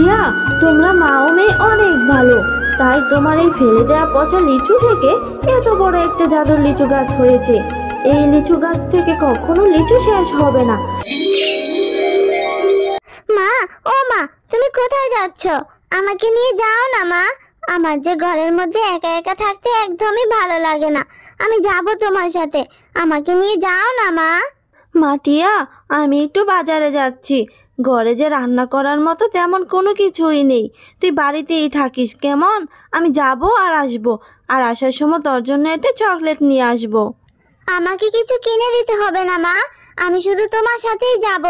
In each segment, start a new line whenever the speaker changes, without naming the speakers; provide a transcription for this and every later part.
টিয়া, তোমরা মা ও মেয়ে অনেক ভালো। তাই তোমার এই ফেলে দেওয়া পচা লিচু থেকে এত বড় একটা জাদুর লিচু গাছ হয়েছে। এই লিচু গাছ থেকে কখনো লিচু শেষ হবে না।
মা, ও মা, তুমি কোথায় যাচ্ছ? আমাকে নিয়ে যাও না মা। আমার যে ঘরের মধ্যে একা একা থাকতে একদমই ভালো লাগে না। আমি যাব তোমার সাথে। আমাকে নিয়ে যাও না মা।
মা টিয়া, আমি একটু বাজারে যাচ্ছি। ঘরে যে রান্না করার মতো তেমন কোনো কিছুই নেই। তুই বাড়িতেই থাকিস কেমন? আমি যাব আর আসবো, আর আসার সময় তোর জন্য একটা চকলেট নিয়ে আসবো।
আমাকে কিছু কিনে দিতে হবে না মা। আমি শুধু তোমার সাথেই যাব।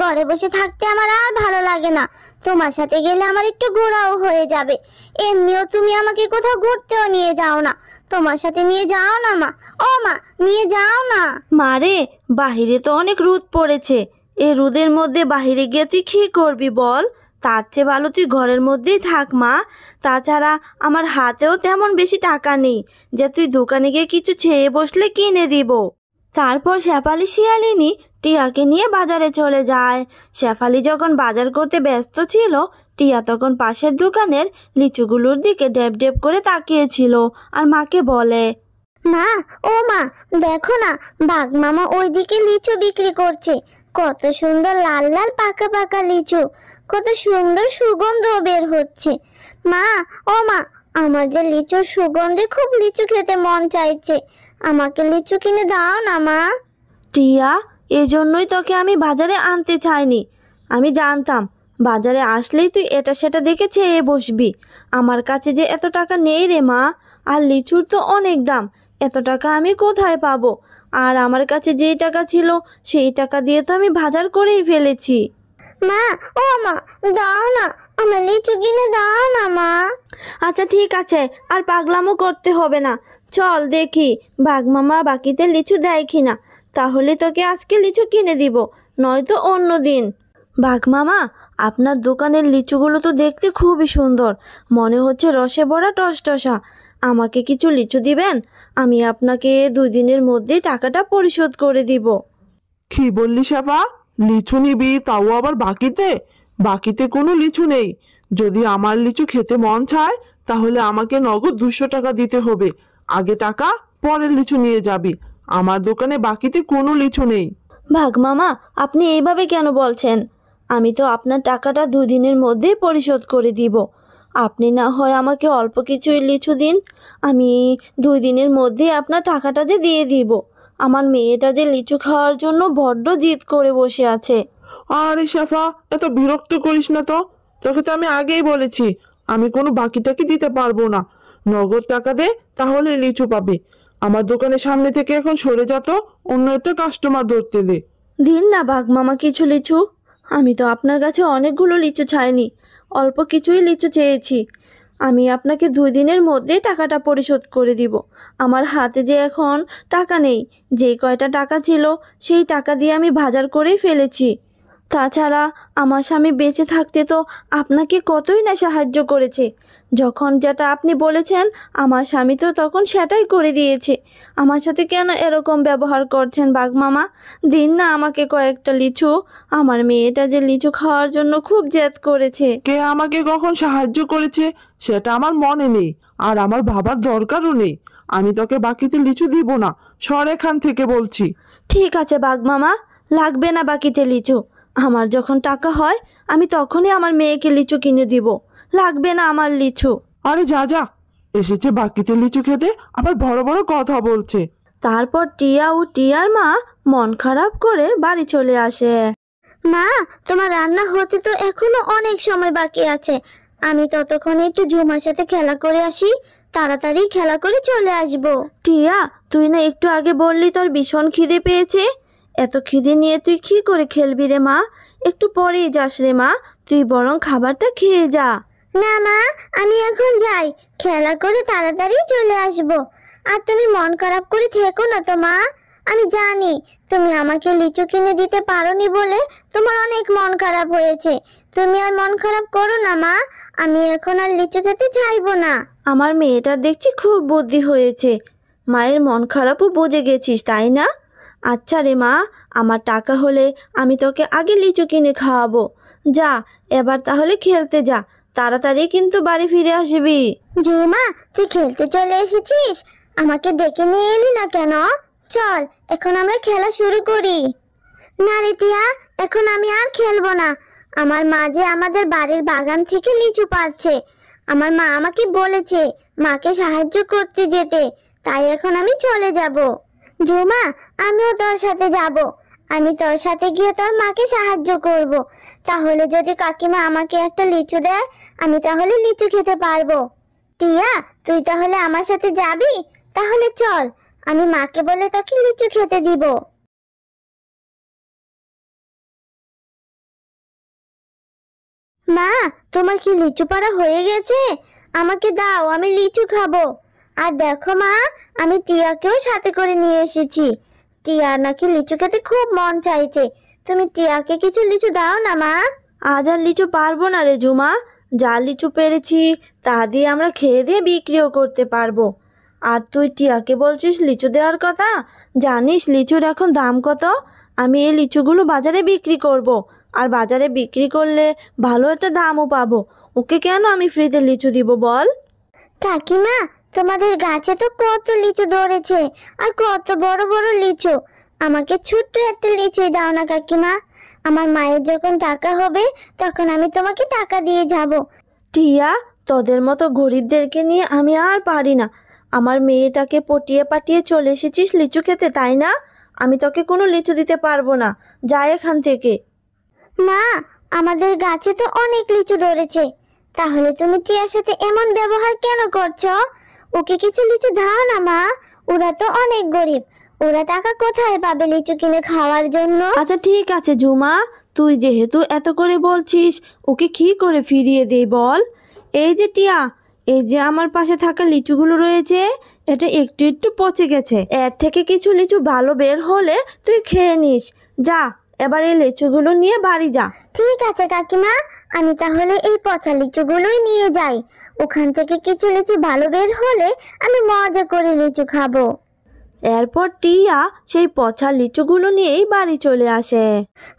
ঘরে বসে থাকতে আমার আর ভালো লাগে না। তোমার সাথে গেলে আমার একটু ঘোরাও হয়ে যাবে। এমনিও তুমি আমাকে কোথাও ঘুরতেও নিয়ে যাও না। তোমার সাথে নিয়ে যাও না মা। ও মা, নিয়ে যাও না।
মারে, বাহিরে তো অনেক রোদ পড়েছে। এই রোদের মধ্যে বাহিরে গিয়ে তুই কি করবি বল? তার চেয়ে ভালো তুই ঘরের মধ্যেই থাক মা। তাছাড়া আমার হাতেও তেমন বেশি টাকা নেই যে তুই দোকানে গিয়ে কিছু চেয়ে বসলে কিনে দিব। তারপর শেফালি শিয়ালিনী টিয়াকে নিয়ে বাজারে চলে যায়। শেফালি যখন বাজার করতে ব্যস্ত ছিল, টিয়া তখন পাশের দোকানের লিচুগুলোর দিকে ডেব ডেব করে তাকিয়েছিল আর মাকে বলে,
মা, ও মা, দেখো না, বাঘ মামা ওইদিকে লিচু বিক্রি করছে। কত সুন্দর লাল লাল পাকা পাকা লিচু। কত সুন্দর সুগন্ধ বের হচ্ছে। মা, ও মা, আমার যে লিচুর সুগন্ধে খুব লিচু খেতে মন চাইছে। আমাকে লিচু কিনে দাও না মা।
টিয়া, এজন্যই তোকে আমি বাজারে আনতে চাইনি। আমি জানতাম বাজারে আসলেই তুই এটা সেটা দেখে চেয়ে বসবি। আমার কাছে যে এত টাকা নেই রে মা, আর লিচুর তো অনেক দাম। এত টাকা আমি কোথায় পাবো? আর আমার কাছে যেই টাকা ছিল সেই টাকা দিয়ে তো আমি বাজার করেই ফেলেছি।
মা, ও মা, দাও না, আমার লিচু কিনে দাও না মা।
আচ্ছা ঠিক আছে, আর পাগলামো করতে হবে না। চল দেখি বাঘ মামা বাকিতে লিচু দেয় কিনা। তাহলে তোকে আজকে লিচু কিনে দিব, নয়তো অন্য দিন। বাঘ মামা, আপনার দোকানের লিচুগুলো তো দেখতে খুবই সুন্দর। মনে হচ্ছে রসে ভরা টসটসা। আমাকে কিছু লিচু দিবেন? আমি আপনাকে 2 দিনের মধ্যেই টাকাটা পরিশোধ করে দিব।
কি বললি শেফা? লিচু নিবি, তাও আবার বাকিতে? বাকিতে কোনো লিচু নেই। যদি আমার লিচু খেতে মন চায় তাহলে আমাকে নগদ 200 টাকা দিতে হবে। আগে টাকা, পরের লিচু নিয়ে যাবি। আমার দোকানে বাকিতে কোনো লিচু নেই।
বাঘ মামা, আপনি এইভাবে কেন বলছেন? আমি তো আপনার টাকাটা 2 দিনের মধ্যেই পরিশোধ করে দিব। আপনি না হয় আমাকে অল্প কিছু লিচু দিন, আমি 2 দিনের মধ্যেই আপনার টাকাটা যে দিয়ে দিব। আমার মেয়েটা যে লিচু খাওয়ার জন্য বড্ড জিদ করে বসে আছে।
আরে শেফা, এত বিরক্ত করিস না তো। তোকে তো আমি আগেই বলেছি আমি কোনো বাকিটাকে দিতে পারবো না। নগদ টাকা দে, তাহলে লিচু পাবি। আমার দোকানের সামনে থেকে এখন সরে যা তো, অন্য একটা কাস্টমার ধরতে দে।
দিন না বাঘ মামা কিছু লিচু। আমি তো আপনার কাছে অনেকগুলো লিচু চাইনি, অল্প কিছুই লিচু চেয়েছি। আমি আপনাকে 2 দিনের মধ্যেই টাকাটা পরিশোধ করে দিব। আমার হাতে যে এখন টাকা নেই, যেই কয়টা টাকা ছিল সেই টাকা দিয়ে আমি বাজার করেই ফেলেছি। তাছাড়া আমার স্বামী বেঁচে থাকতে তো আপনাকে কতই না সাহায্য করেছে। যখন যেটা আপনি বলেছেন আমার স্বামী তো তখন সেটাই করে দিয়েছে। আমার সাথে কেন এরকম ব্যবহার করছেন বাঘ মামা? দিন না আমাকে কয়েকটা লিচু। আমার মেয়েটা যে লিচু খাওয়ার জন্য খুব জেদ করেছে।
কে আমাকে কখন সাহায্য করেছে সেটা আমার মনে নেই, আর আমার ভাবার দরকারও নেই। আমি তোকে বাকিতে লিচু দিব না। সর এখান থেকে বলছি।
ঠিক আছে বাঘ মামা, লাগবে না বাকিতে লিচু। আমার যখন টাকা হয় আমি তখনই আমার মেয়েকে লিচু কিনে দিব। লাগবে না আমার লিচু।
আরে যা যা, এসেছে বাকিতে লিচু খেতে, আবার বড় বড় কথা বলছে।
তারপর টিয়া ও টিয়ার মা মন খারাপ করে বাড়ি চলে আসে।
মা, তোমার রান্না হতে তো এখনো অনেক সময় বাকি আছে। আমি ততক্ষণে একটু ঝুমার সাথে খেলা করে আসি। তাড়াতাড়ি খেলা করে চলে আসবো।
টিয়া, তুই না একটু আগে বললি তোর ভীষণ খিদে পেয়েছে? এত খিদে নিয়ে তুই কি করে খেলবি রে মা? একটু পরেই যাস রে মা, তুই বরং খাবারটা খেয়ে যা।
না মা, আমি এখন যাই। খেলা করে তাড়াতাড়ি চলে আসবো। আর তুমি মন খারাপ করে থেকো না তো মা। আমি জানি তুমি আমাকে লিচু কিনে দিতে পারোনি বলে তোমার অনেক মন খারাপ হয়েছে। তুমি আর মন খারাপ করো না মা। আমি এখন আর লিচু খেতে চাইবো না।
আমার মেয়েটার দেখছি খুব বুদ্ধি হয়েছে। মায়ের মন খারাপও বুঝে গেছিস তাই না? আচ্ছা রে মা, আমার টাকা হলে আমি তোকে আগে লিচু কিনে খাওয়াবো। যা, এবার তাহলে খেলতে যা, তাড়াতাড়ি কিন্তু বাড়ি ফিরে আসবি।
ঝুমা, তুই খেলতে চলে এসেছিস? আমাকে ডেকে নিয়ে এলি না কেন? চল, এখন আমরা খেলা শুরু করি। না রে টিয়া, এখন আমি আর খেলবো না। আমার মা যে আমাদের বাড়ির বাগান থেকে লিচু পাড়ছে। আমার মা আমাকে বলেছে মাকে সাহায্য করতে যেতে, তাই এখন আমি চলে যাব। ঝুমা, আমিও তোর সাথে যাব। আমি তোর সাথে গিয়ে তোর মাকে সাহায্য করব। তাহলে যদি কাকিমা আমাকে একটা লিচু দেয়, আমি তাহলে লিচু খেতে পারবো। টিয়া, তুই তাহলে আমার সাথে যাবি? তাহলে চল, আমি মাকে বলে তোকে লিচু খেতে দিব। মা, তোমার কি লিচু পাড়া হয়ে গেছে? আমাকে দাও, আমি লিচু খাবো। আর দেখো মা, আমি টিয়াকেও সাথে করে নিয়ে এসেছি। টিয়ার নাকি লিচু খেতে খুব মন চাইছে। তুমি টিয়াকে কিছু লিচু দাও না মা।
আজ আর লিচু পারবো না রে ঝুমা, যা লিচু পেরেছি তা দিয়ে আমরা খেয়ে দিয়ে বিক্রিও করতে পারবো। আর তুই টিয়াকে বলছিস লিচু দেওয়ার কথা? জানিস লিচুর এখন দাম কত? আমি এই লিচুগুলো বাজারে বিক্রি করব, আর বাজারে বিক্রি করলে ভালো একটা দামও পাবো। ওকে কেন আমি ফ্রিতে লিচু দিব বল?
কাকিমা, তোমাদের গাছে তো কত লিচু ধরেছে, আর কত বড় বড় লিচু। আমাকে ছোট্ট একটা লিচুই দাও না কাকিমা। আমার মায়ের যখন টাকা হবে তখন আমি তোমাকে টাকা দিয়ে যাব।
টিয়া, তোদের মতো গরিবদেরকে নিয়ে আমি আর পারি না। আমার মেয়েটাকে পটিয়ে পাটিয়ে চলে এসেছিস লিচু খেতে, তাই না? আমি তোকে কোনো লিচু দিতে পারবো না, যা এখান থেকে।
মা, আমাদের গাছে তো অনেক লিচু ধরেছে, তাহলে তুমি টিয়ার সাথে এমন ব্যবহার কেন করছো? ওকে কিছু লিচু দাও না মা। ওরা তো অনেক গরিব, ওরা টাকা কোথায় পাবে লিচু কিনে খাওয়ার জন্য?
আচ্ছা ঠিক আছে ঝুমা, তুই যেহেতু এত করে বলছিস, ওকে কি করে ফিরিয়ে দেই বল? এই যে টিয়া, এই যে আমার পাশে থাকা লিচুগুলো রয়েছে, এটা একটু একটু পচে গেছে। এর থেকে কিছু লিচু ভালো বের হলে তুই খেয়ে নিস। যা, এবার এই লিচুগুলো নিয়ে বাড়ি যা।
ঠিক আছে কাকিমা, আমি তাহলে এই পচা লিচুগুলোই নিয়ে যাই। ওখান থেকে কিছু লিচু ভালো বের হলে আমি মজা করে লিচু খাবো।
এরপর টিয়া সেই পচা লিচুগুলো নিয়েই বাড়ি চলে আসে।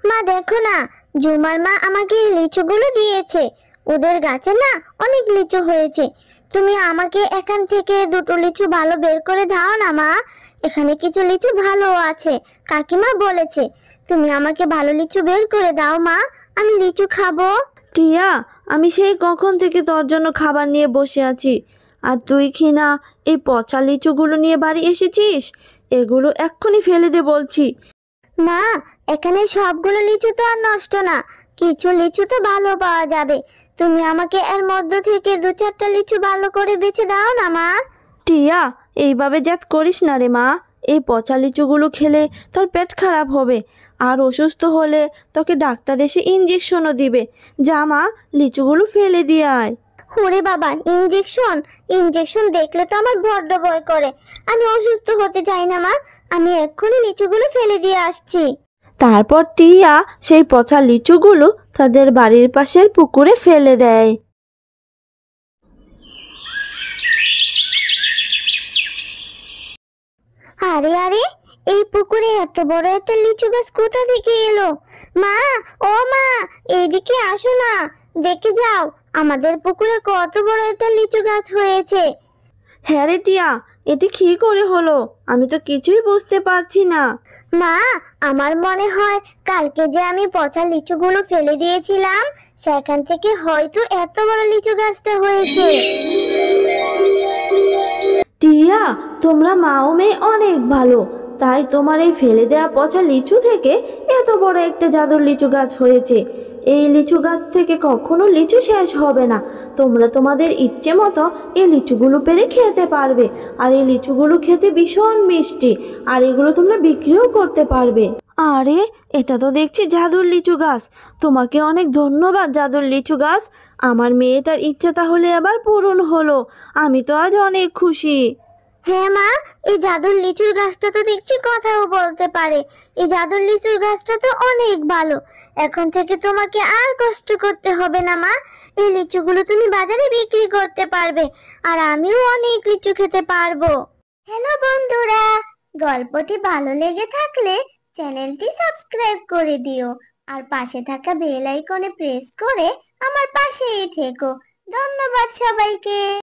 মা দেখো না, জুমার মা আমাকে এই লিচুগুলো দিয়েছে। ওদের গাছে না অনেক লিচু হয়েছে। তুমি আমাকে এখান থেকে দুটো লিচু ভালো বের করে দাও না মা। এখানে কিছু লিচু ভালো আছে, কাকিমা বলেছে। তুমি আমাকে ভালো লিচু বের করে দাও মা, আমি লিচু খাবো।
টিয়া, আমি সেই কখন থেকে তোর জন্য খাবার নিয়ে বসে আছি, আর তুই কি না এই পচা লিচুগুলো নিয়ে বাড়ি এসেছিস? এগুলো এক্ষুনি ফেলে দে বলছি।
মা, এখানে সবগুলো লিচু তো আর নষ্ট না, কিছু লিচু তো ভালো পাওয়া যাবে। তুমি আমাকে এর মধ্যে থেকে দু চারটা লিচু ভালো করে বেছে দাও না মা।
টিয়া, এইভাবে জাত করিস না রে মা। এই পচা লিচুগুলো খেলে তোর পেট খারাপ হবে, আর অসুস্থ হলে তোকে ডাক্তার এসে ইঞ্জেকশনও দিবে। যা মা, লিচুগুলো ফেলে দিয়ে আয়।
ওরে বাবা, ইঞ্জেকশন! ইঞ্জেকশন দেখলে তো আমার বড্ড ভয় করে। আমি অসুস্থ হতে চাই না মা। আমি এক্ষুনি লিচুগুলো ফেলে দিয়ে আসছি।
তারপর টিয়া সেই পচা লিচুগুলো তাদের বাড়ির পাশের পুকুরে ফেলে দেয়।
আরে আরে, এই পুকুরে এত বড় একটা লিচু গাছ কোথা থেকে এলো? মা, ও মা, এইদিকে আসো না, দেখে যাও আমাদের পুকুরে কত বড় একটা লিচু গাছ হয়েছে।
হ্যাঁ রে টিয়া, এটি কি করে হলো? আমি তো কিছুই বুঝতে পারছি না।
মা, আমার মনে হয় কালকে যে আমি পচা লিচুগুলো ফেলে দিয়েছিলাম, সেখান থেকে হয়তো এত বড় লিচু গাছটা হয়েছে।
টিয়া, তোমরা মা ও মেয়ে অনেক ভালো, তাই তোমার এই ফেলে দেওয়া পচা লিচু থেকে এত বড় একটা জাদুর লিচু গাছ হয়েছে। এই লিচু গাছ থেকে কখনো লিচু শেষ হবে না। তোমরা তোমাদের ইচ্ছে মতো এই লিচুগুলো পেরে খেতে পারবে, আর এই লিচুগুলো খেতে ভীষণ মিষ্টি, আর এগুলো তোমরা বিক্রিও করতে পারবে। আরে, এটা তো দেখছি জাদুর লিচু গাছ। তোমাকে অনেক ধন্যবাদ জাদুর লিচু গাছ। আমার মেয়েটার ইচ্ছা তাহলে আবার পূরণ হলো। আমি তো আজ অনেক খুশি।
হ্যাঁ মা, এই জাদুর লিচুর গাছটা তো দেখছি কথাও বলতে পারে। এই জাদুর লিচুর গাছটা তো অনেক ভালো। এখন থেকে তোমাকে আর কষ্ট করতে হবে না মা। এই লিচুগুলো তুমি বাজারে বিক্রি করতে পারবে, আর আমিও অনেক লিচু খেতে পারবো। হ্যালো বন্ধুরা, গল্পটি ভালো লেগে থাকলে চ্যানেলটি সাবস্ক্রাইব করে দিও। আর পাশে থাকা বেল আইকনে প্রেস করে আমার পাশেই থেকো। ধন্যবাদ সবাইকে।